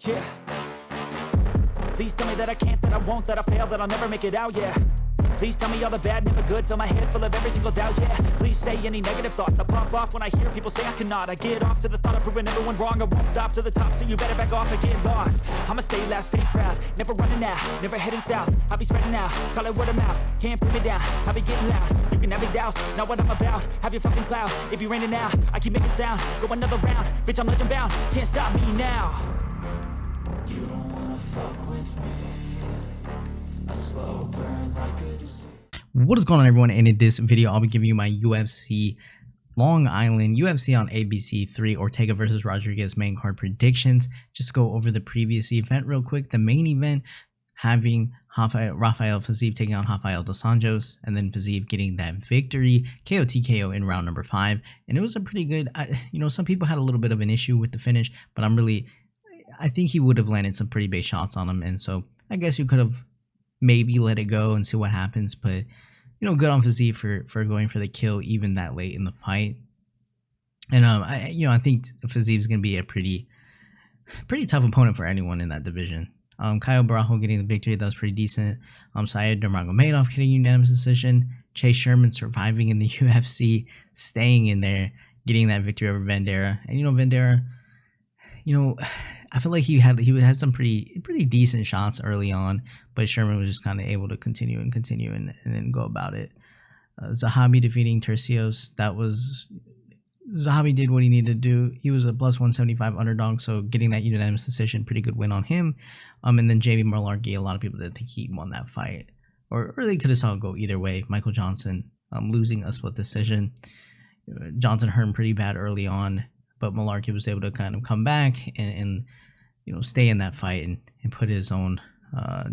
Yeah. Please tell me that I can't, that I won't, that I fail, that I'll never make it out, yeah. Please tell me all the bad, never good, fill my head full of every single doubt, yeah. Please say any negative thoughts, I pop off when I hear people say I cannot. I get off to the thought of proving everyone wrong, I won't stop to the top, so you better back off and get lost. I'ma stay loud, stay proud, never running out, never heading south. I'll be spreading out, call it word of mouth, can't put me down, I'll be getting loud. You can have your doubts, not what I'm about, have your fucking cloud. It be raining now, I keep making sound, go another round, bitch I'm legend bound, can't stop me now. You don't wanna fuck with me, a slow burn like a disease. What is going on, everyone? And in this video I'll be giving you my UFC Long Island UFC on ABC 3 Ortega versus Rodríguez main card predictions. Just go over the previous event real quick. The main event having Rafael Fiziev taking on Rafael dos Anjos, and then Fiziev getting that victory, KO TKO in round number 5. And it was a pretty good, some people had a little bit of an issue with the finish, but I think he would have landed some pretty big shots on him, and so I guess you could have maybe let it go and see what happens. But good on Fiziev for going for the kill even that late in the fight. And I think Fiziev is going to be a pretty tough opponent for anyone in that division. Kyle Barajo getting the victory, that was pretty decent. Said Nurmagomedov getting unanimous decision. Chase Sherman surviving in the UFC, staying in there, getting that victory over Vanderaa. And Vanderaa, I feel like he had some pretty decent shots early on, but Sherman was just kind of able to continue and then go about it. Zahabi defeating Tercios. Zahabi did what he needed to do. He was a plus 175 underdog, so getting that unanimous decision, pretty good win on him. And then JB Malarkey, a lot of people didn't think he won that fight, or they could have saw it go either way. Michael Johnson losing a split decision. Johnson hurt him pretty bad early on, but Malarkey was able to kind of come back and stay in that fight and put his own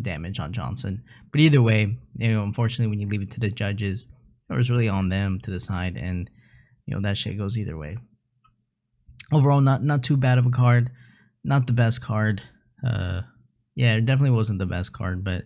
damage on Johnson. But either way, unfortunately, when you leave it to the judges, it was really on them to decide, and that shit goes either way. Overall, not too bad of a card, not the best card. Yeah, it definitely wasn't the best card, but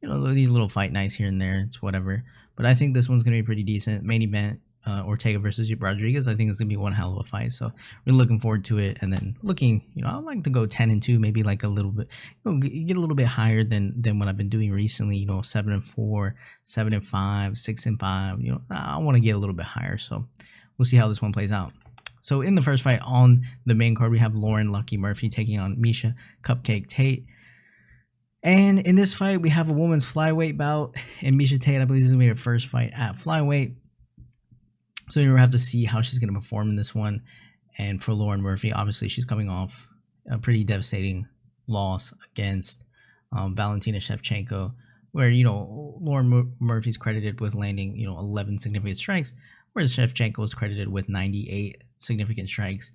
these little fight nights here and there, it's whatever. But I think this one's gonna be pretty decent. Main event. Ortega versus Rodríguez. I think it's gonna be one hell of a fight, so we're looking forward to it. And then I'd like to go 10-2, maybe like a little bit, get a little bit higher than what I've been doing recently. 7-4, 7-5, 6-5. I want to get a little bit higher, so we'll see how this one plays out. So in the first fight on the main card, we have Lauren Lucky Murphy taking on Miesha Cupcake Tate. And in this fight, we have a women's flyweight bout, and Miesha Tate, I believe this is gonna be her first fight at flyweight. So you'll have to see how she's going to perform in this one. And for Lauren Murphy, obviously she's coming off a pretty devastating loss against Valentina Shevchenko, where Lauren Murphy's credited with landing 11 significant strikes, whereas Shevchenko was credited with 98 significant strikes.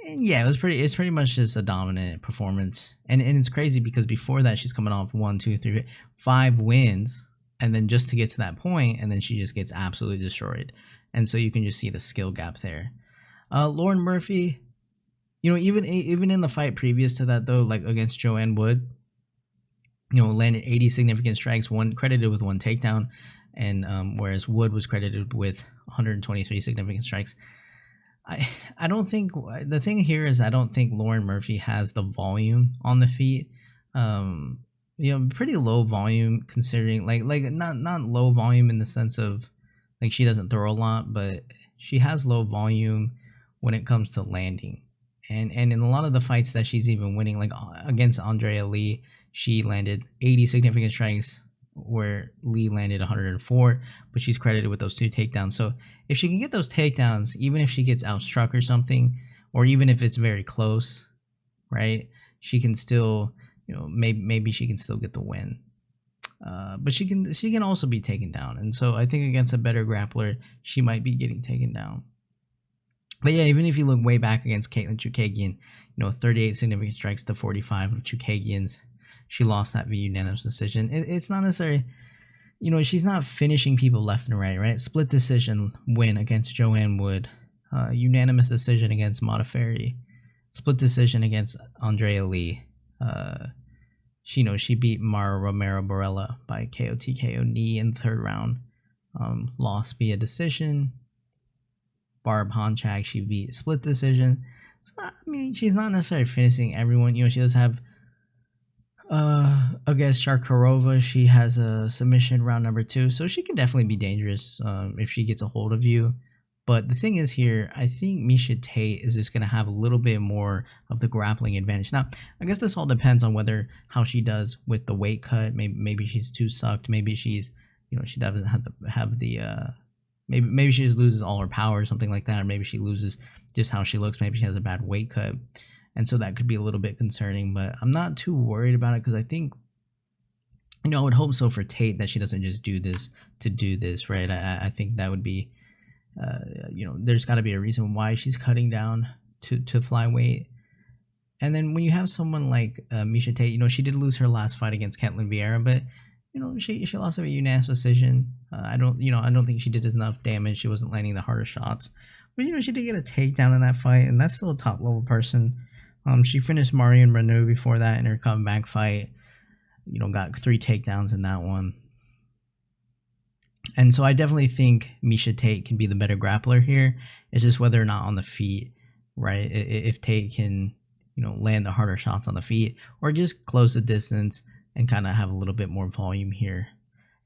And yeah, it's pretty much just a dominant performance. And it's crazy because before that she's coming off 5 wins, and then just to get to that point, and then she just gets absolutely destroyed. And so you can just see the skill gap there. Lauren Murphy, even in the fight previous to that though, like against Joanne Wood, landed 80 significant strikes, credited with 1 takedown, and whereas Wood was credited with 123 significant strikes. I don't think the thing here is I don't think Lauren Murphy has the volume on the feet. Pretty low volume considering like not low volume in the sense of like she doesn't throw a lot, but she has low volume when it comes to landing. And in a lot of the fights that she's even winning, like against Andrea Lee, she landed 80 significant strikes where Lee landed 104, but she's credited with those 2 takedowns. So if she can get those takedowns, even if she gets outstruck or something, or even if it's very close, right, she can still, maybe she can still get the win. But she can also be taken down, and so I think against a better grappler, she might be getting taken down. But yeah, even if you look way back against Caitlin Chookagian, 38 significant strikes to 45 of Chookagian's, she lost that via unanimous decision. It's not necessarily, she's not finishing people left and right. Split decision win against Joanne Wood, unanimous decision against Modafferi, split decision against Andrea Lee. She beat Mara Romero Borella by KO TKO knee in the 3rd round. Lost via decision. Barb Honchak, she beat split decision. So, I mean, she's not necessarily finishing everyone. You know, she does have against Sharkarova, she has a submission round number 2, so she can definitely be dangerous if she gets a hold of you. But the thing is here, I think Miesha Tate is just going to have a little bit more of the grappling advantage. Now, I guess this all depends on how she does with the weight cut. Maybe she's too sucked. Maybe she's, you know, she doesn't have the maybe she just loses all her power or something like that, or maybe she loses just how she looks. Maybe she has a bad weight cut. And so that could be a little bit concerning, but I'm not too worried about it because I think, you know, I would hope so for Tate that she doesn't just do this to do this, right? I think that would be, you know, there's got to be a reason why she's cutting down to flyweight. And then when you have someone like Miesha Tate, you know, she did lose her last fight against Ketlin Vieira, but, you know, she lost a unanimous decision. I don't think she did enough damage. She wasn't landing the harder shots. But, you know, she did get a takedown in that fight, and that's still a top-level person. She finished Marion Renaud before that in her comeback fight. You know, got 3 takedowns in that one. And so I definitely think Miesha Tate can be the better grappler here. It's just whether or not on the feet, right? If Tate can, you know, land the harder shots on the feet or just close the distance and kind of have a little bit more volume here.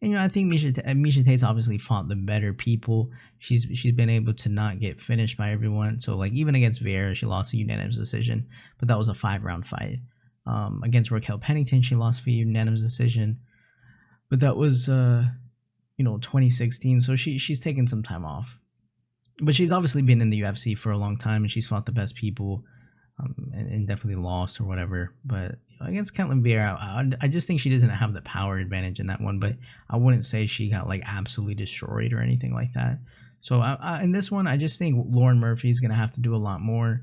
And, you know, I think Miesha Tate's obviously fought the better people. She's been able to not get finished by everyone. So, like, even against Vieira, she lost a unanimous decision, but that was a 5-round fight. Against Raquel Pennington, she lost via unanimous decision, but that was, you know, 2016. So she's taken some time off. But she's obviously been in the UFC for a long time, and she's fought the best people, and definitely lost or whatever. But against Ketlin Vieira, I just think she doesn't have the power advantage in that one, but I wouldn't say she got like absolutely destroyed or anything like that. So in this one, I just think Lauren Murphy is going to have to do a lot more.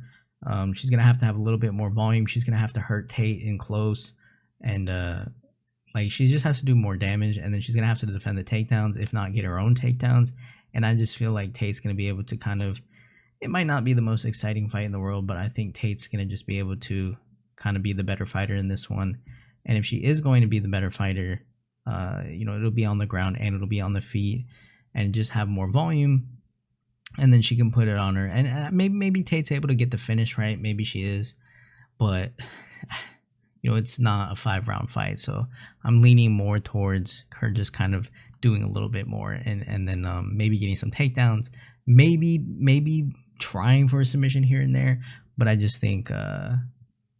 She's going to have a little bit more volume. She's going to have to hurt Tate in close, and like she just has to do more damage, and then she's going to have to defend the takedowns, if not get her own takedowns. And I just feel like Tate's going to be able to kind of, it might not be the most exciting fight in the world, but I think Tate's going to just be able to kind of be the better fighter in this one. And if she is going to be the better fighter, you know, it'll be on the ground and it'll be on the feet and just have more volume, and then she can put it on her. And maybe Tate's able to get the finish, right? Maybe she is, but you know, it's not a 5-round fight. So I'm leaning more towards her just kind of doing a little bit more, and then maybe getting some takedowns, maybe trying for a submission here and there. But I just think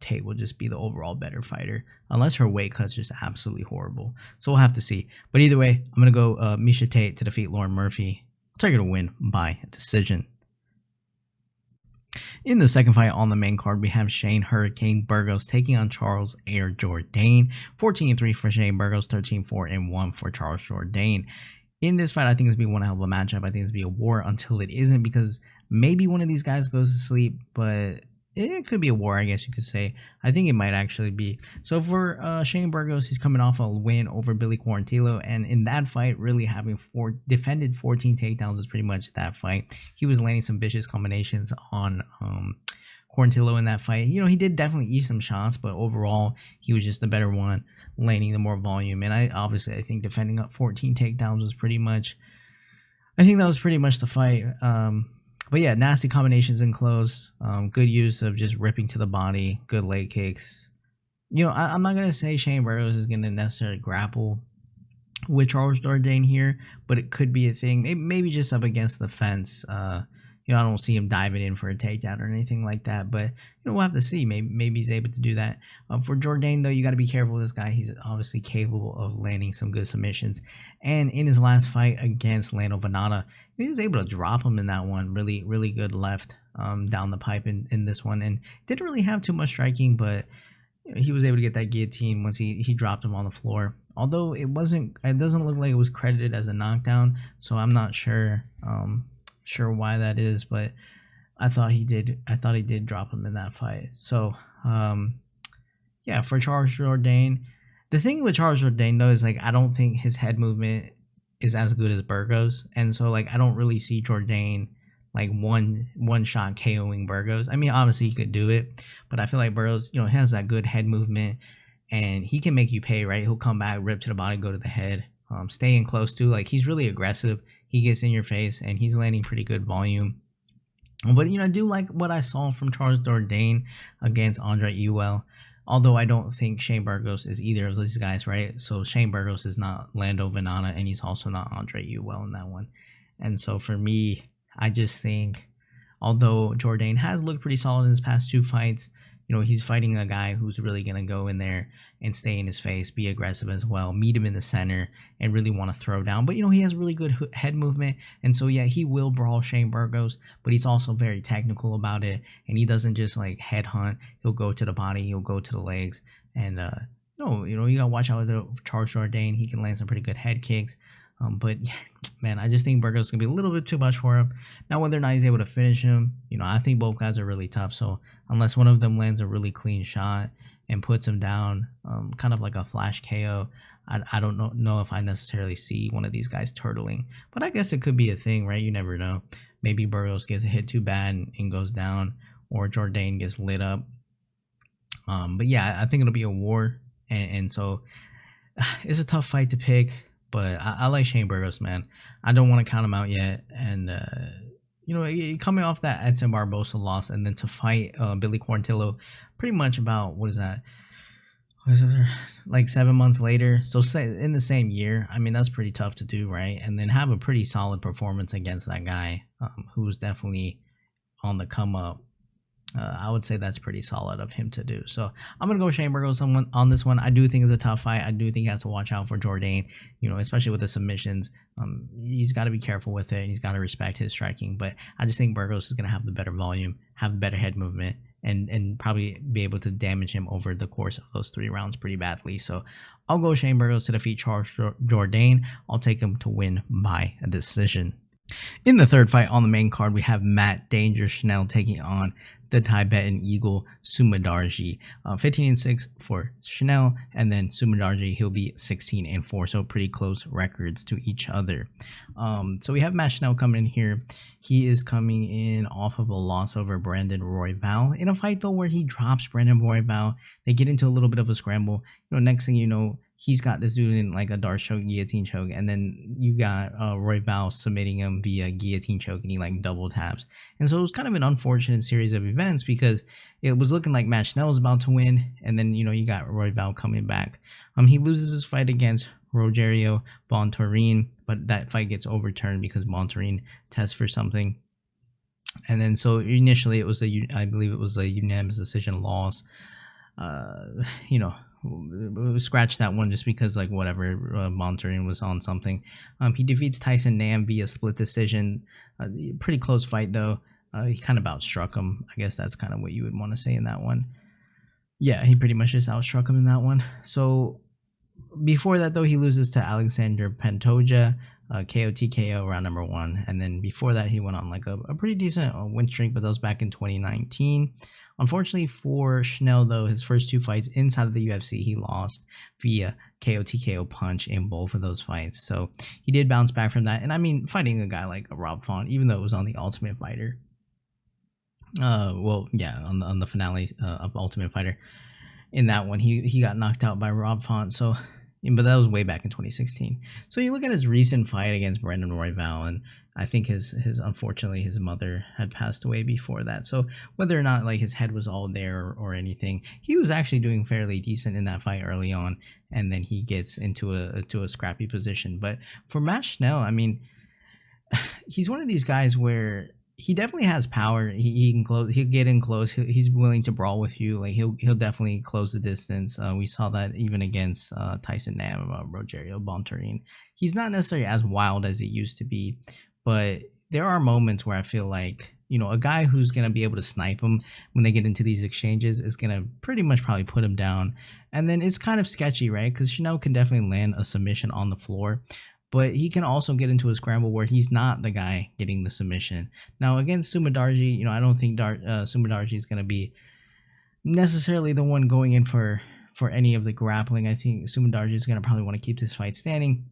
Tate will just be the overall better fighter, unless her weight cut's just absolutely horrible. So we'll have to see. But either way, I'm going to go Miesha Tate to defeat Lauren Murphy. I'll take her to win by decision. In the second fight on the main card, we have Shane Hurricane Burgos taking on Charles Air Jourdain. 14-3 for Shane Burgos, 13-4-1 for Charles Jourdain. In this fight, I think it's going to be one hell of a matchup. I think it's going to be a war until it isn't, because maybe one of these guys goes to sleep, but it could be a war, I guess you could say. I think it might actually be. So for Shane Burgos, he's coming off a win over Billy Quarantillo, and in that fight, really having defended 14 takedowns was pretty much that fight. He was landing some vicious combinations on Quarantillo in that fight. You know, he did definitely eat some shots, but overall, he was just the better one, landing the more volume. And I think defending up 14 takedowns was pretty much, I think that was pretty much the fight. But yeah, nasty combinations in close, good use of just ripping to the body, good leg kicks. You know, I'm not going to say Shane Burgos is going to necessarily grapple with Charles Jourdain here, but it could be a thing. Maybe just up against the fence. You know, I don't see him diving in for a takedown or anything like that, but you know, we'll have to see. Maybe he's able to do that. For Jourdain, though, you got to be careful with this guy. He's obviously capable of landing some good submissions. And in his last fight against Lando Venata, he was able to drop him in that one. Really, really good left down the pipe in this one, and didn't really have too much striking, but you know, he was able to get that guillotine once he dropped him on the floor. Although it doesn't look like it was credited as a knockdown, so I'm not sure why that is, but I thought he did drop him in that fight. So yeah, for Charles Jourdain, the thing with Charles Jourdain though is like I don't think his head movement is as good as Burgos, and so like I don't really see Jourdain like one shot KOing Burgos. I mean, obviously he could do it, but I feel like Burgos, you know, has that good head movement, and he can make you pay, right? He'll come back, rip to the body, go to the head, staying close to, like, he's really aggressive. He gets in your face, and he's landing pretty good volume. But I do like what I saw from Charles Jourdain against Andre Ewell. Although I don't think Shane Burgos is either of these guys, right? So Shane Burgos is not Lando Venana, and he's also not Andre Ewell in that one. And so for me, I just think, although Jourdain has looked pretty solid in his past 2 fights, he's fighting a guy who's really going to go in there and stay in his face, be aggressive as well, meet him in the center, and really want to throw down. But, he has really good head movement. And so, yeah, he will brawl Shane Burgos, but he's also very technical about it. And he doesn't just like head hunt. He'll go to the body, he'll go to the legs. And, no, you got to watch out with Charles Jourdain. He can land some pretty good head kicks. But man, I just think Burgos is gonna be a little bit too much for him. Now, whether or not he's able to finish him, I think both guys are really tough. So unless one of them lands a really clean shot and puts him down, kind of like a flash KO, I don't know if I necessarily see one of these guys turtling. But I guess it could be a thing, right? You never know. Maybe Burgos gets hit too bad and goes down, or Jourdain gets lit up. But yeah, I think it'll be a war, and so it's a tough fight to pick. But I like Shane Burgos, man. I don't want to count him out yet. And, coming off that Edson Barbosa loss and then to fight Billy Quarantillo pretty much about, what is it, like 7 months later? So in the same year, I mean, that's pretty tough to do, right? And then have a pretty solid performance against that guy who's definitely on the come up. I would say that's pretty solid of him to do. So I'm going to go Shane Burgos on this one. I do think it's a tough fight. I do think he has to watch out for Jourdain, especially with the submissions. He's got to be careful with it. He's got to respect his striking. But I just think Burgos is going to have the better volume, have the better head movement, and probably be able to damage him over the course of those 3 rounds pretty badly. So I'll go Shane Burgos to defeat Charles Jourdain. I'll take him to win by a decision. In the third fight on the main card, we have Matt Danger Schnell taking on the Tibetan Eagle Sumudaerji. 15-6 for Schnell, and then Sumudaerji, he'll be 16-4, so pretty close records to each other. So we have Matt Schnell coming in here. He is coming in off of a loss over Brandon Royval in a fight though where he drops Brandon Royval. They get into a little bit of a scramble. Next thing you know, he's got this dude in like a dart choke, guillotine choke, and then you got Royval submitting him via guillotine choke, and he like double taps. And so it was kind of an unfortunate series of events because it was looking like Matt Schnell was about to win, and then you got Royval coming back. He loses his fight against Rogerio Bontorin, but that fight gets overturned because Bontorin tests for something. And then so initially it was I believe it was a unanimous decision loss. Scratch that one just because like whatever, Bontorin was on something. He defeats Tyson Nam via split decision. Pretty close fight though. He kind of outstruck him. I guess that's kind of what you would want to say in that one. Yeah, he pretty much just outstruck him in that one. So before that though, he loses to Alexander Pantoja, KO TKO round number 1, and then before that he went on like a pretty decent win streak, but that was back in 2019. Unfortunately for Schnell though, his first 2 fights inside of the UFC, he lost via KO TKO punch in both of those fights. So he did bounce back from that. And I mean, fighting a guy like Rob Font, even though it was on the Ultimate Fighter, on the finale of Ultimate Fighter, in that one he got knocked out by Rob Font. So, but that was way back in 2016. So you look at his recent fight against Brandon Royval, and I think his unfortunately his mother had passed away before that. So whether or not like his head was all there or anything, he was actually doing fairly decent in that fight early on, and then he gets into a scrappy position. But for Matt Schnell, I mean, he's one of these guys where he definitely has power. He can close. He'll get in close. He's willing to brawl with you. Like he'll definitely close the distance. We saw that even against Tyson Nam, Rogerio Bontorin. He's not necessarily as wild as he used to be, but there are moments where I feel like a guy who's gonna be able to snipe him when they get into these exchanges is gonna pretty much probably put him down. And then it's kind of sketchy, right? Because Schnell can definitely land a submission on the floor, but he can also get into a scramble where he's not the guy getting the submission. Now against Sumudaerji, I don't think Sumudaerji is going to be necessarily the one going in for any of the grappling. I think Sumudaerji is going to probably want to keep this fight standing.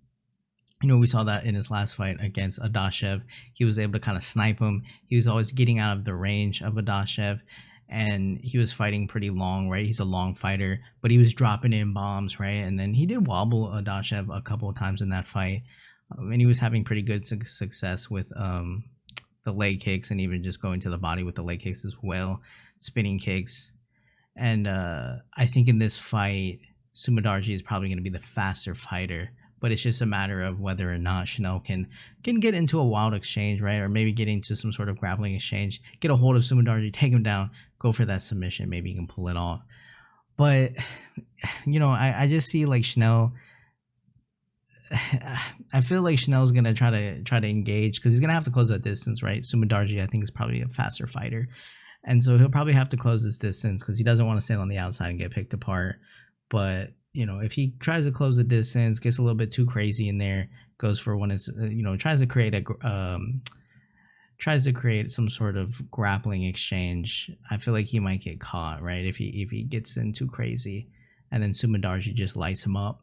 We saw that in his last fight against Adashev. He was able to kind of snipe him. He was always getting out of the range of Adashev, and he was fighting pretty long, right? He's a long fighter, but he was dropping in bombs, right? And then he did wobble Adashev a couple of times in that fight, and he was having pretty good success with leg kicks and even just going to the body with the leg kicks as well, spinning kicks. And I think in this fight, Sumudaerji is probably going to be the faster fighter, but it's just a matter of whether or not Schnell can get into a wild exchange, right? Or maybe get into some sort of grappling exchange, get a hold of Sumudaerji, take him down, go for that submission. Maybe he can pull it off. But, you know, I just see like Schnell. I feel like Schnell's gonna try to engage because he's gonna have to close that distance, right? Sumudaerji, I think, is probably a faster fighter, and so he'll probably have to close this distance because he doesn't want to stand on the outside and get picked apart. But you know, if he tries to close the distance, gets a little bit too crazy in there, goes for one is tries to create some sort of grappling exchange, I feel like he might get caught, right? If he gets in too crazy, and then Sumudaerji just lights him up.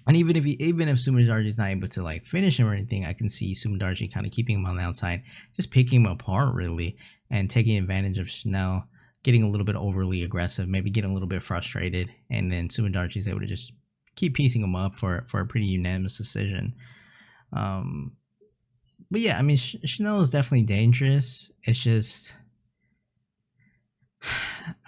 And even if Sumudaerji is not able to like finish him or anything, I can see Sumudaerji kind of keeping him on the outside, just picking him apart really, and taking advantage of Schnell, getting a little bit overly aggressive, maybe getting a little bit frustrated, and then Sumudaerji is able to just keep piecing him up for a pretty unanimous decision. But yeah, I mean, Schnell is definitely dangerous. It's just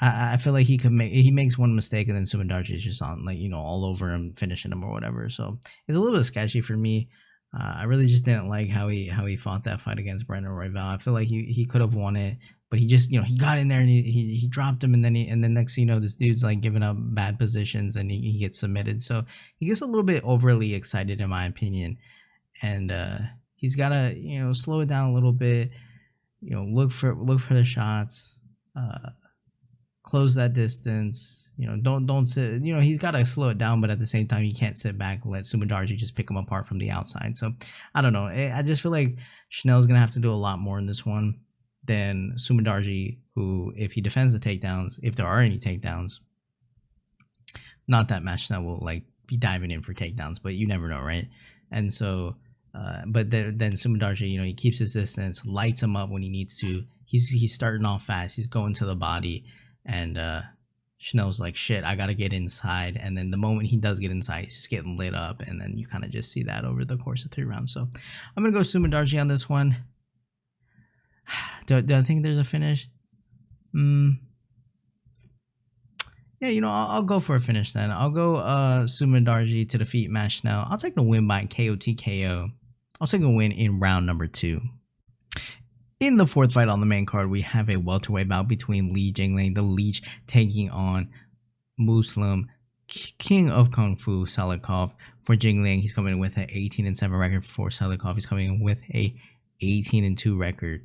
I feel like he makes one mistake and then Sumudaerji is just on like all over him, finishing him or whatever. So it's a little bit sketchy for me. I really just didn't like how he fought that fight against Brandon Royval. I feel like he could have won it, but he just he got in there and he dropped him, and then next thing you know, this dude's like giving up bad positions and he gets submitted. So he gets a little bit overly excited in my opinion, and he's gotta slow it down a little bit. Look for the shots. Close that distance. Don't sit. He's got to slow it down, but at the same time, he can't sit back and let Sumudaerji just pick him apart from the outside. So I don't know. I just feel like Schnell's gonna have to do a lot more in this one than Sumudaerji, who, if he defends the takedowns, if there are any takedowns, not that Matt Schnell will like be diving in for takedowns, but you never know, right? And so, but then Sumudaerji, he keeps his distance, lights him up when he needs to. He's starting off fast. He's going to the body. And Schnell's like, shit, I gotta get inside. And then the moment he does get inside, he's just getting lit up. And then you kind of just see that over the course of 3 rounds. So I'm gonna go Sumudaerji on this one. Do I think there's a finish? Yeah, I'll go for a finish then. I'll go Sumudaerji to defeat Matt Schnell. I'll take the win by KO TKO. I'll take a win in round number 2. In the 4th fight on the main card, we have a welterweight bout between Li Jingliang, the Leech, taking on Muslim King of Kung Fu, Salikhov. For Jingliang, he's coming in with an 18-7 record. For Salikhov, he's coming in with a 18-2 record.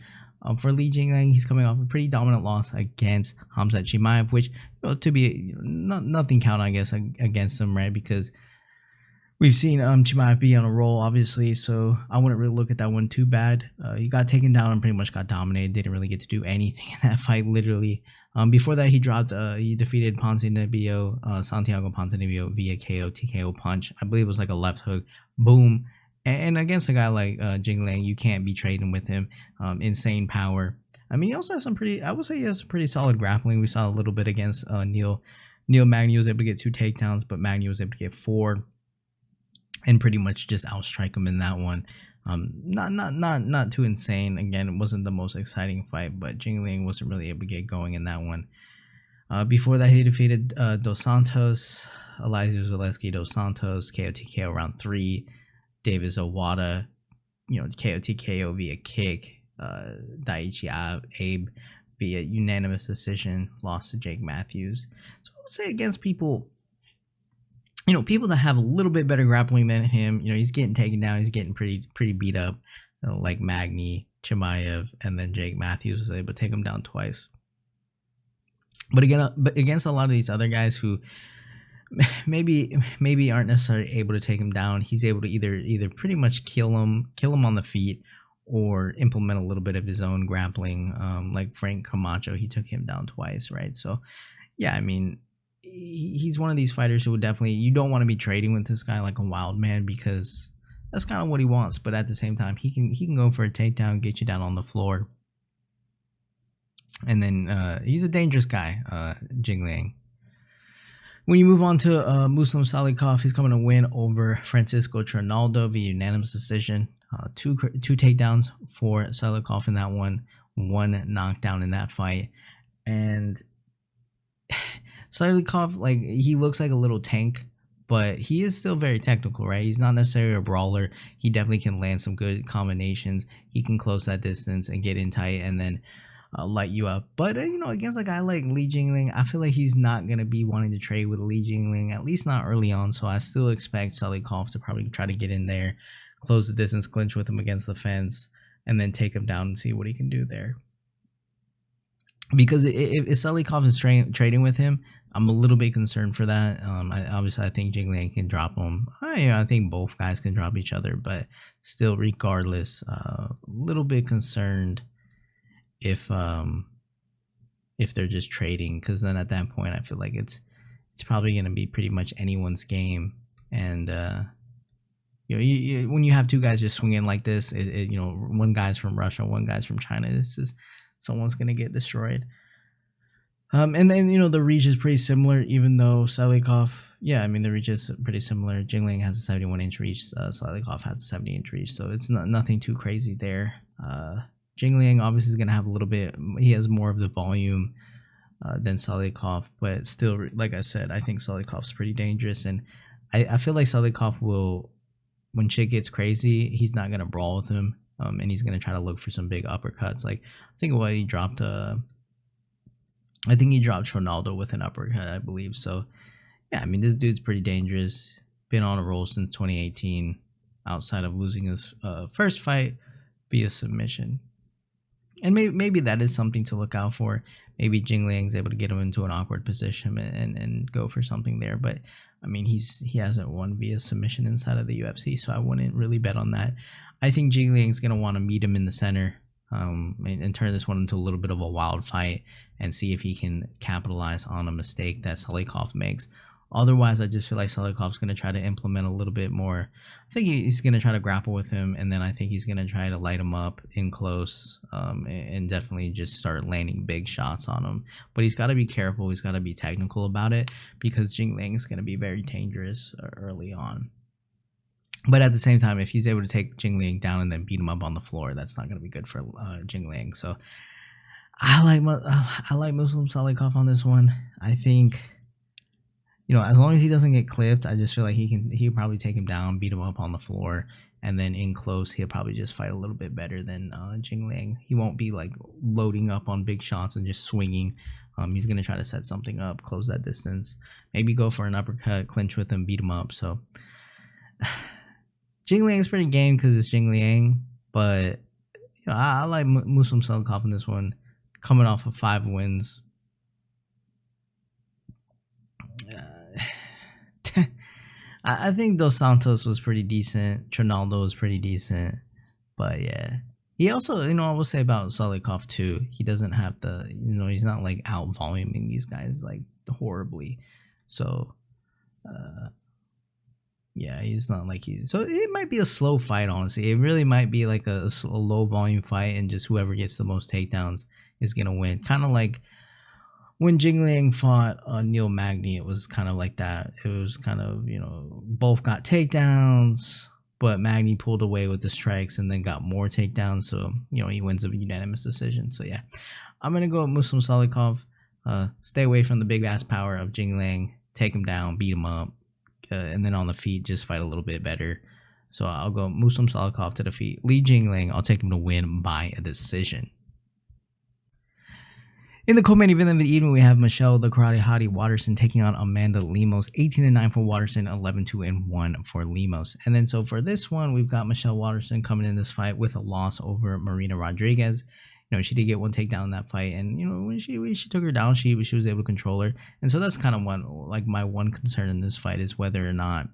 For Li Jingliang, he's coming off a pretty dominant loss against Khamzat Chimaev, which, to be nothing count, I guess, against him, right? Because we've seen Chimaev be on a roll, obviously, so I wouldn't really look at that one too bad. He got taken down and pretty much got dominated. Didn't really get to do anything in that fight, literally. Before that, he defeated Santiago Ponzinibbio via KO TKO punch. I believe it was like a left hook. Boom. And against a guy like Jingliang, you can't be trading with him. Insane power. I mean, he also has I would say he has some pretty solid grappling. We saw a little bit against Neil Magny. Was able to get 2 takedowns, but Magny was able to get 4. And pretty much just outstrike him in that one. Not too insane. Again, it wasn't the most exciting fight, but Jingliang wasn't really able to get going in that one. Before that, he defeated Dos Santos, Elizeu Zaleski Dos Santos, KO TKO round 3. Davis Owada, KO TKO via kick. Daichi Abe via unanimous decision, lost to Jake Matthews. So I would say against people that have a little bit better grappling than him. He's getting taken down. He's getting pretty beat up, like Magny, Chimaev, and then Jake Matthews was able to take him down twice. But against a lot of these other guys who maybe aren't necessarily able to take him down, he's able to either pretty much kill him on the feet, or implement a little bit of his own grappling. Like Frank Camacho, he took him down twice, right? So yeah, I mean, he's one of these fighters who would definitely, you don't want to be trading with this guy like a wild man, because that's kind of what he wants. But at the same time, he can go for a takedown, get you down on the floor, and then he's a dangerous guy, Jingliang. When you move on to Muslim Salikhov, he's coming to win over Francisco Trinaldo via unanimous decision. Two takedowns for Salikhov in that one knockdown in that fight. And Salikhov, like, he looks like a little tank, but he is still very technical, right? He's not necessarily a brawler. He definitely can land some good combinations. He can close that distance and get in tight and then light you up. But against a guy like Li Jingliang, I feel like he's not gonna be wanting to trade with Li Jingliang, at least not early on. So I still expect Salikhov to probably try to get in there, close the distance, clinch with him against the fence, and then take him down and see what he can do there. Because if Salikhov is trading with him, I'm a little bit concerned for that. I think Jingliang can drop him. I think both guys can drop each other, but still, regardless, a little bit concerned if they're just trading, because then at that point I feel like it's probably going to be pretty much anyone's game. And when you have two guys just swinging like this, one guy's from Russia, one guy's from China, someone's going to get destroyed. And then the reach is pretty similar, even though Salikhov, the reach is pretty similar. Jingliang has a 71-inch reach, Salikhov has a 70-inch reach, so it's nothing too crazy there. Jingliang obviously is going to have a little bit, he has more of the volume than Salikhov, but still, like I said, I think Salikhov's pretty dangerous, and I feel like Salikhov will, when shit gets crazy, he's not going to brawl with him, and he's going to try to look for some big uppercuts. Like, I think what he dropped, Ronaldo with an uppercut, I believe. So, yeah, this dude's pretty dangerous, been on a roll since 2018, outside of losing his first fight via submission. And maybe that is something to look out for. Maybe Jingliang's able to get him into an awkward position and go for something there. But he hasn't won via submission inside of the UFC, so I wouldn't really bet on that. I think Jingliang's gonna want to meet him in the center, and turn this one into a little bit of a wild fight and see if he can capitalize on a mistake that Salikhov makes. Otherwise, I just feel like Salikhov's going to try to implement a little bit more. I think he's going to try to grapple with him, and then I think he's going to try to light him up in close, and definitely just start landing big shots on him. But he's got to be careful. He's got to be technical about it, because Jingliang is going to be very dangerous early on. But at the same time, if he's able to take Jingliang down and then beat him up on the floor, that's not going to be good for Jingliang. So I like Muslim Salikhov on this one. I think, as long as he doesn't get clipped, I just feel like he'll probably take him down, beat him up on the floor, and then in close, he'll probably just fight a little bit better than Jingliang. He won't be like loading up on big shots and just swinging. He's going to try to set something up, close that distance, maybe go for an uppercut, clinch with him, beat him up. So Jingliang's pretty game because it's Jingliang, but I like Muslim Salikhov in this one, coming off of 5 wins. I think Dos Santos was pretty decent. Ronaldo was pretty decent. But yeah. He also, I will say about Salikhov too, he doesn't have the, he's not like out voluming these guys like horribly. So, yeah, he's not like so it might be a slow fight, honestly. It really might be like a low volume fight, and just whoever gets the most takedowns is going to win. Kind of like when Jingliang fought Neil Magny, it was kind of like that. It was kind of, both got takedowns, but Magny pulled away with the strikes and then got more takedowns. So, he wins a unanimous decision. So, yeah, I'm going to go with Muslim Salikhov. Stay away from the big ass power of Jingliang. Take him down, beat him up, and then on the feet, just fight a little bit better. So, I'll go Muslim Salikhov to defeat Li Jingliang. I'll take him to win by a decision. In the co-main event of the evening, we have Miesha, the Karate Hottie Waterson, taking on Amanda Lemos. 18-9 for Waterson, 11-2-1 for Lemos. And then so for this one, we've got Miesha Waterson coming in this fight with a loss over Marina Rodríguez. She did get one takedown in that fight, and when she took her down, she was able to control her. And so that's kind of my one concern in this fight is whether or not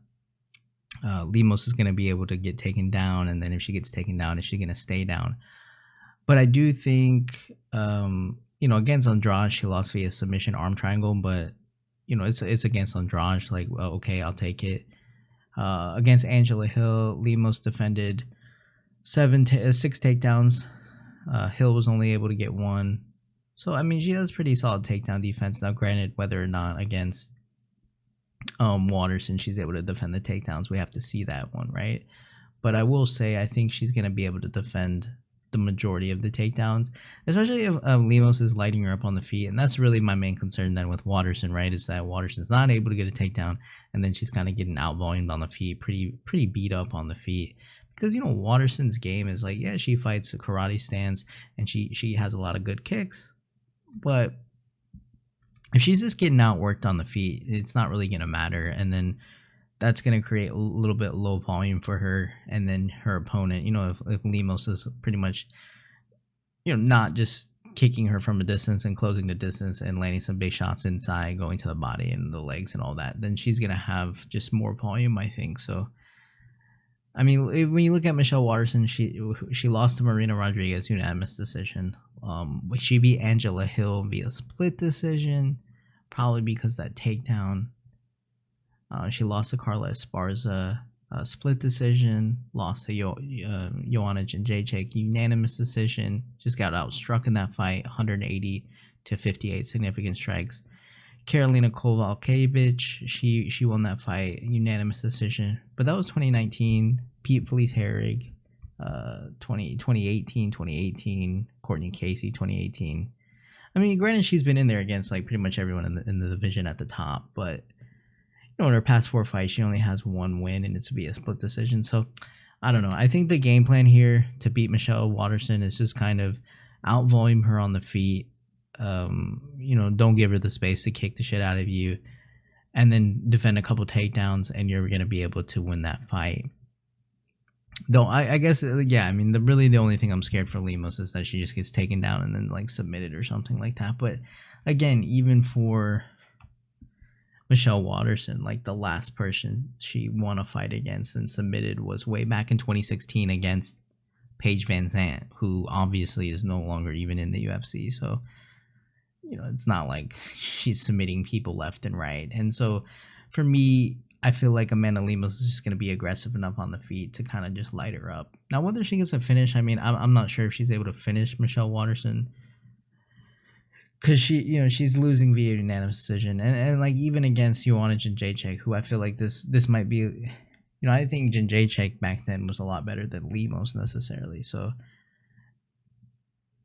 Lemos is going to be able to get taken down, and then if she gets taken down, is she going to stay down? But I do think against Andrade, she lost via submission arm triangle, but it's against Andrade. Like, well, okay, I'll take it. Against Angela Hill, Lemos defended 6 takedowns. Hill was only able to get 1. So she has pretty solid takedown defense. Now, granted, whether or not against Waterson she's able to defend the takedowns, we have to see that one, right? but I will say I think she's going to be able to defend the majority of the takedowns, especially if Lemos is lighting her up on the feet. And that's really my main concern then with Waterson, right? Is that Waterson's not able to get a takedown, and then she's kind of getting out volumed on the feet, pretty beat up on the feet. Because, you know, Waterson's game is like, yeah, she fights a karate stance and she has a lot of good kicks, but if she's just getting outworked on the feet, it's not really going to matter. And then that's going to create a little bit low volume for her. And then her opponent, you know, if Lemos is pretty much, you know, not just kicking her from a distance and closing the distance and landing some big shots inside, going to the body and the legs and all that, then she's going to have just more volume, I think. So, I mean, when you look at Michelle Waterson, she lost to Marina Rodríguez, unanimous decision. She beat Angela Hill via split decision, probably because that takedown. She lost to Carla Esparza, split decision. Lost to Joanna Jędrzejczyk, unanimous decision. Just got outstruck in that fight, 180 to 58 significant strikes. Karolina Kowalkiewicz, she won that fight, unanimous decision. But that was 2019. Pete Felice Herrig, 2018. Courtney Casey, 2018. I mean, granted, she's been in there against like pretty much everyone in the division at the top, but you know, in her past 4 fights, she only has 1 win, and it's via split decision. So, I don't know. I think the game plan here to beat Michelle Waterson is just kind of out-volume her on the feet. You know, don't give her the space to kick the shit out of you, and then defend a couple takedowns, and you're going to be able to win that fight. Though, I guess, yeah, I mean, the only thing I'm scared for Lemos is that she just gets taken down and then, like, submitted or something like that. But, again, even for Michelle Waterson, like, the last person she won a fight against and submitted was way back in 2016 against Paige Van Zandt, who obviously is no longer even in the UFC. So, you know, it's not like she's submitting people left and right. And so, for me, I feel like Amanda Lemos is just going to be aggressive enough on the feet to kind of just light her up. Now, whether she gets a finish, I mean, I'm not sure if she's able to finish Michelle Waterson, because she's losing via unanimous decision, and like even against Joanna Jędrzejczyk, who I feel like this might be, you know, I think Jędrzejczyk back then was a lot better than Lemos necessarily. So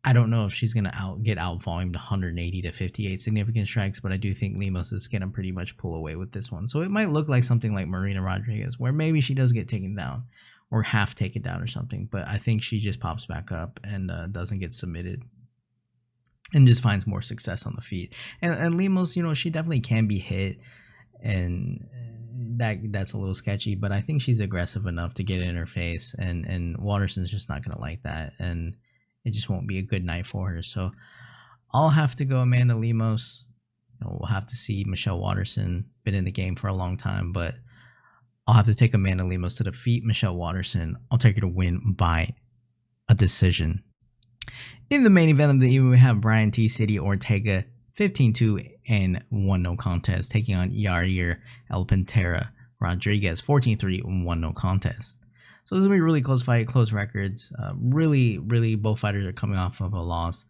I don't know if she's gonna get out volumed 180 to 58 significant strikes, but I do think Lemos is gonna pretty much pull away with this one. So it might look like something like Marina Rodríguez, where maybe she does get taken down or half taken down or something, but I think she just pops back up and doesn't get submitted and just finds more success on the feet. And Lemos, you know, she definitely can be hit, and that's a little sketchy, but I think she's aggressive enough to get in her face, and Waterson's just not gonna like that, and it just won't be a good night for her. So I'll have to go Amanda Lemos. You know, we'll have to see. Michelle Waterson, been in the game for a long time, but I'll have to take Amanda Lemos to defeat Michelle Waterson. I'll take her to win by a decision. In the main event of the evening, we have Brian T. City Ortega, 15-2 and 1 no contest, taking on Yair El Pantera Rodríguez, 14-3 1 no contest. So this is going to be a really close fight, close records. Really, both fighters are coming off of a loss.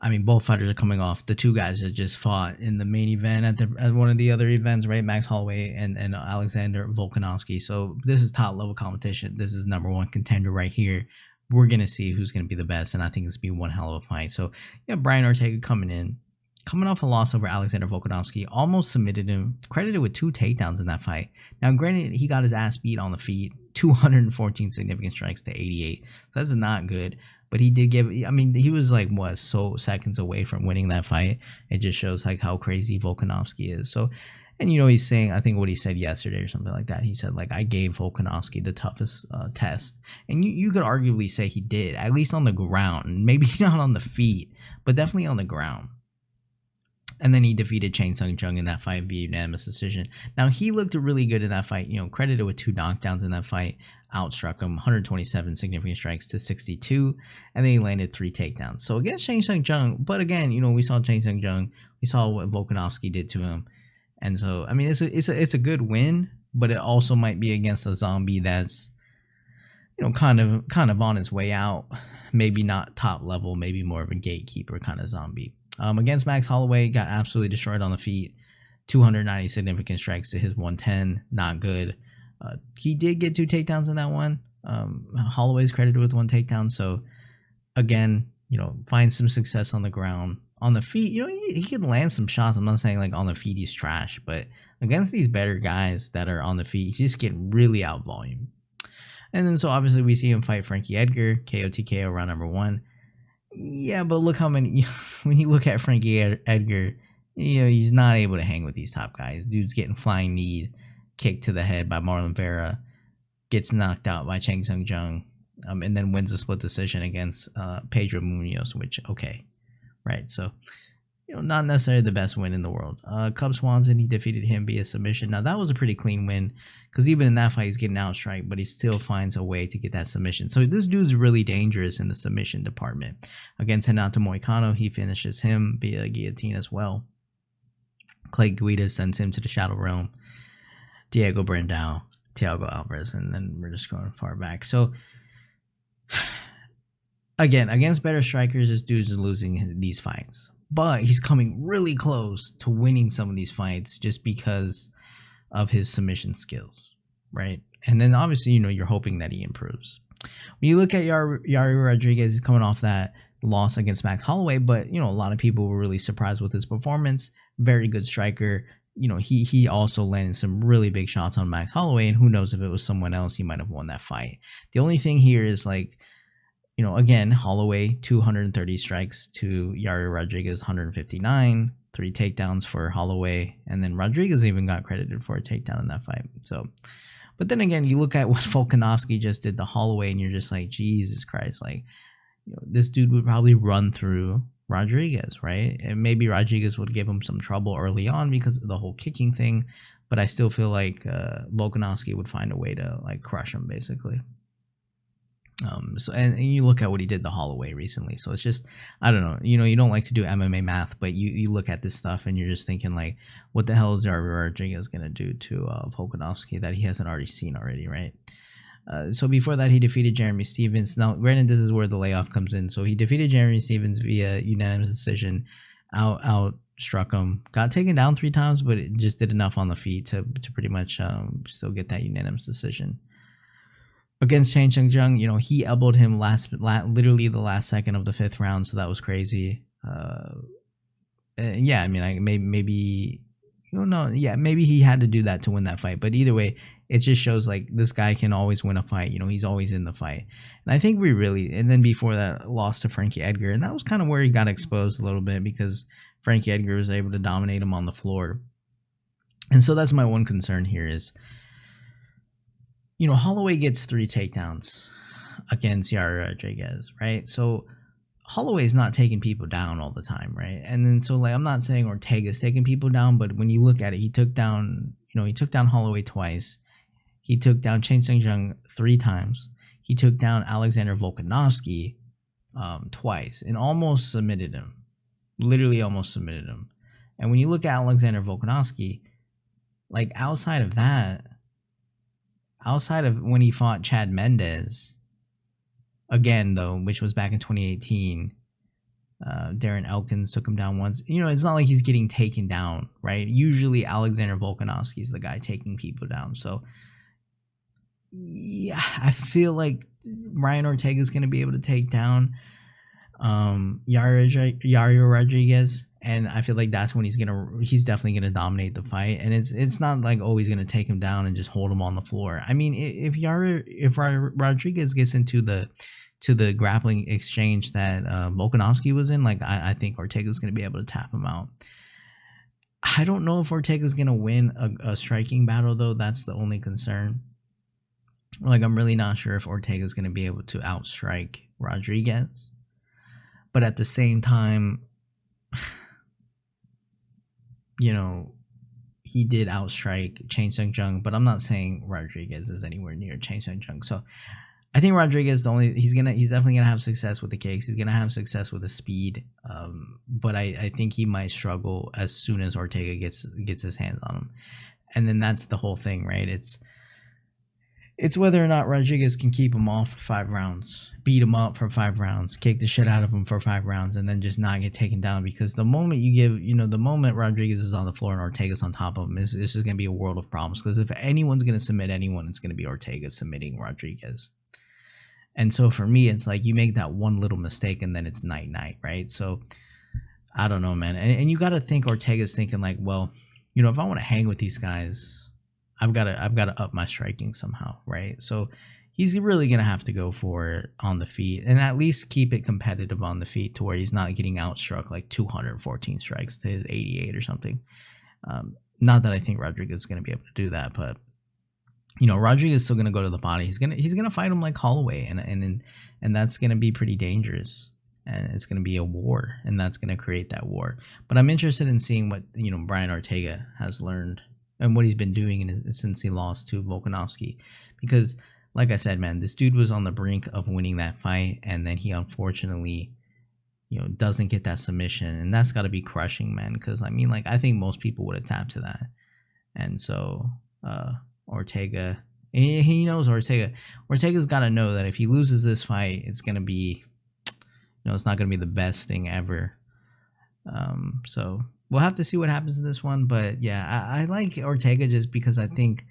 I mean, both fighters are coming off. The 2 guys that just fought in the main event at one of the other events, right? Max Holloway and Alexander Volkanovski. So this is top level competition. This is number 1 contender right here. We're going to see who's going to be the best, and I think it's going to be one hell of a fight. So, yeah, Brian Ortega coming off a loss over Alexander Volkanovski, almost submitted him, credited with 2 takedowns in that fight. Now, granted, he got his ass beat on the feet, 214 significant strikes to 88. So that's not good, but he did he was like, so seconds away from winning that fight. It just shows like how crazy Volkanovski is. So, and you know, he's saying, I think what he said yesterday or something like that, he said, like, I gave Volkanovski the toughest test. And you could arguably say he did, at least on the ground. Maybe not on the feet, but definitely on the ground. And then he defeated Chain Sung Jung in that fight via unanimous decision. Now, he looked really good in that fight, you know, credited with 2 knockdowns in that fight, outstruck him, 127 significant strikes to 62, and then he landed 3 takedowns. So against Chain Sung Jung, but again, you know, we saw Chain Sung Jung, we saw what Volkanovski did to him. And so, I mean, it's a good win, but it also might be against a zombie that's, you know, kind of on his way out. Maybe not top level, maybe more of a gatekeeper kind of zombie. Against Max Holloway, got absolutely destroyed on the feet. 290 significant strikes to his 110, not good. He did get 2 takedowns in that one. Holloway's credited with 1 takedown. So again, find some success on the ground. On the feet, he can land some shots. I'm not saying like on the feet he's trash, but against these better guys that are on the feet, he's just getting really out volume. And then so obviously we see him fight Frankie Edgar, KO TKO round number 1. Yeah, but look how many, when you look at Frankie Edgar, he's not able to hang with these top guys. Dude's getting flying knee, kicked to the head by Marlon Vera, gets knocked out by Chang Sung Jung, and then wins a split decision against Pedro Munoz, which, okay. Right, so, not necessarily the best win in the world. Cub Swanson, he defeated him via submission. Now, that was a pretty clean win, because even in that fight, he's getting outstriked, but he still finds a way to get that submission. So, this dude's really dangerous in the submission department. Against Renato Moicano, he finishes him via guillotine as well. Clay Guida sends him to the Shadow Realm. Diego Brandao, Thiago Alvarez, and then we're just going far back. So, again, against better strikers, this dude's losing these fights. But he's coming really close to winning some of these fights just because of his submission skills, right? And then obviously, you're hoping that he improves. When you look at Yair Rodríguez, he's coming off that loss against Max Holloway, but, a lot of people were really surprised with his performance. Very good striker. He also landed some really big shots on Max Holloway, and who knows if it was someone else, he might have won that fight. The only thing here is like, again, Holloway, 230 strikes to Yair Rodríguez, 159, 3 takedowns for Holloway, and then Rodríguez even got credited for a takedown in that fight. So, but then again, you look at what Volkanovski just did to Holloway, and you're just like, Jesus Christ, like, this dude would probably run through Rodríguez, right? And maybe Rodríguez would give him some trouble early on because of the whole kicking thing, but I still feel like Volkanovski would find a way to like crush him, basically. So and you look at what he did to Holloway recently, so it's just, I don't know, you don't like to do MMA math, but you look at this stuff and you're just thinking like, what the hell is Yair Rodríguez gonna do to Volkanovski that he hasn't already seen already, right? So before that, he defeated Jeremy Stevens. Now, granted, this is where the layoff comes in. So he defeated Jeremy Stevens via unanimous decision, struck him, got taken down 3 times, but it just did enough on the feet to pretty much still get that unanimous decision. Against Chang Sung Jung, he elbowed him literally the last second of the 5th round, so that was crazy. Yeah, I mean, maybe he had to do that to win that fight, but either way, it just shows like this guy can always win a fight. He's always in the fight, and I think and then before that, lost to Frankie Edgar, and that was kind of where he got exposed a little bit because Frankie Edgar was able to dominate him on the floor, and so that's my one concern here is, Holloway gets 3 takedowns against Yair Rodríguez, right? So Holloway's not taking people down all the time, right? And then so like I'm not saying Ortega's taking people down, but when you look at it, he took down Holloway twice. He took down Chang Sung Jung 3 times. He took down Alexander Volkanovski twice and almost submitted him. Literally almost submitted him. And when you look at Alexander Volkanovski, like outside of when he fought Chad Mendes, again though, which was back in 2018, Darren Elkins took him down once. It's not like he's getting taken down, right? Usually Alexander Volkanovski is the guy taking people down. So yeah, I feel like Ryan Ortega is going to be able to take down Yair Rodríguez, and I feel like that's when he's definitely gonna dominate the fight. And it's not like he's gonna take him down and just hold him on the floor. I mean, if Rodríguez gets into the grappling exchange that Volkanovski was in, like I think Ortega's gonna be able to tap him out. I don't know if Ortega's gonna win a striking battle though. That's the only concern. Like I'm really not sure if Ortega's gonna be able to outstrike Rodríguez. But at the same time, he did outstrike Chang Sung Jung, but I'm not saying Rodríguez is anywhere near Chang Sung Jung. So I think Rodríguez he's definitely gonna have success with the kicks. He's gonna have success with the speed. But I think he might struggle as soon as Ortega gets his hands on him. And then that's the whole thing, right? It's whether or not Rodríguez can keep him off for 5 rounds, beat him up for 5 rounds, kick the shit out of him for 5 rounds, and then just not get taken down. Because the moment you give, the moment Rodríguez is on the floor and Ortega's on top of him, it's just going to be a world of problems. Because if anyone's going to submit anyone, it's going to be Ortega submitting Rodríguez. And so for me, it's like you make that one little mistake and then it's night-night, right? So I don't know, man. And you got to think Ortega's thinking like, well, if I want to hang with these guys, I've got to up my striking somehow, right? So he's really gonna have to go for it on the feet and at least keep it competitive on the feet to where he's not getting outstruck like 214 strikes to his 88 or something. Not that I think Rodríguez is gonna be able to do that, but Rodríguez is still gonna go to the body. He's gonna fight him like Holloway, and that's gonna be pretty dangerous. And it's going to be a war, and that's going to create that war. But I'm interested in seeing what Brian Ortega has learned and what he's been doing since he lost to Volkanovski, because like I said, man, this dude was on the brink of winning that fight, and then he unfortunately doesn't get that submission, and that's got to be crushing, man, because I think most people would have tapped to that. And so Ortega, he knows Ortega's got to know that if he loses this fight, it's going to be it's not going to be the best thing ever. So we'll have to see what happens in this one. But yeah, I like Ortega just because I think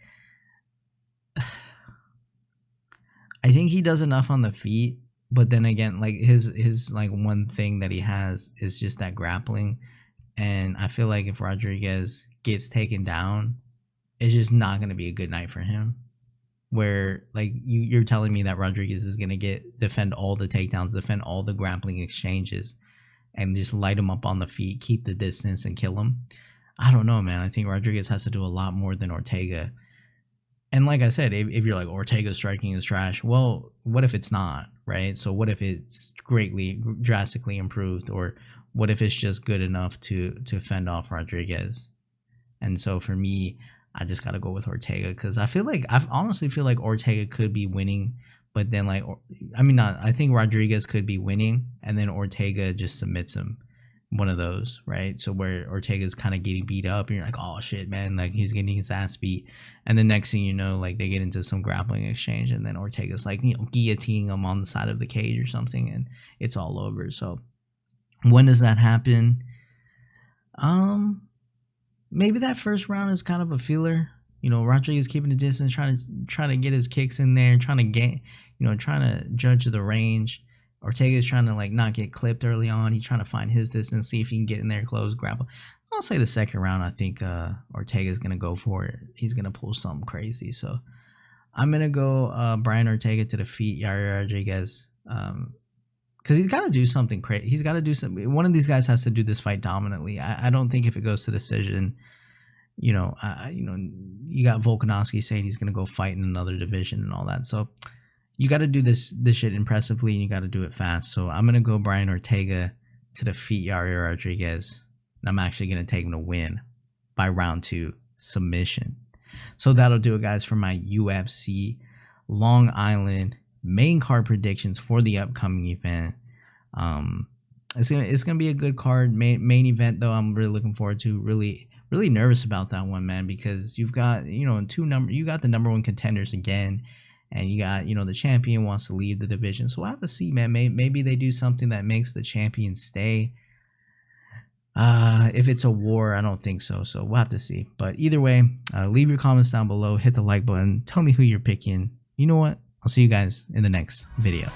he does enough on the feet. But then again, like his like one thing that he has is just that grappling. And I feel like if Rodríguez gets taken down, it's just not going to be a good night for him. Where like you're telling me that Rodríguez is gonna defend all the takedowns, defend all the grappling exchanges, and just light him up on the feet, keep the distance, and kill him. I don't know, man. I think Rodríguez has to do a lot more than Ortega. And like I said, if you're like Ortega's striking is trash, well, what if it's not, right? So what if it's drastically improved, or what if it's just good enough to fend off Rodríguez? And so for me, I just got to go with Ortega because I honestly feel like Ortega could be winning, but then I think Rodríguez could be winning and then Ortega just submits him, one of those, right? So where Ortega's kind of getting beat up and you're like, oh shit, man, like he's getting his ass beat. And the next thing you know, like they get into some grappling exchange and then Ortega's like, guillotining him on the side of the cage or something and it's all over. So when does that happen? Maybe that first round is kind of a feeler. Rodríguez keeping the distance, trying to get his kicks in there, trying to judge the range. Ortega's trying to like not get clipped early on. He's trying to find his distance, see if he can get in there close, grapple. I'll say the second round, I think Ortega's gonna go for it. He's gonna pull something crazy. So I'm gonna go Brian Ortega to defeat Yair Rodríguez. Because he's got to do something crazy. He's got to do something. One of these guys has to do this fight dominantly. I don't think if it goes to decision, you got Volkanovski saying he's gonna go fight in another division and all that. So you got to do this shit impressively, and you got to do it fast. So I'm gonna go Brian Ortega to defeat Yair Rodríguez, and I'm actually gonna take him to win by round 2 submission. So that'll do it, guys, for my UFC Long Island main card predictions for the upcoming event. It's gonna be a good card. Main event though, I'm really looking forward to. Really nervous about that one, man, because you've got you got the number 1 contenders again, and you got the champion wants to leave the division. So we'll have to see, man. Maybe they do something that makes the champion stay. If it's a war, I don't think so. So we'll have to see. But either way, leave your comments down below. Hit the like button. Tell me who you're picking. You know what? I'll see you guys in the next video.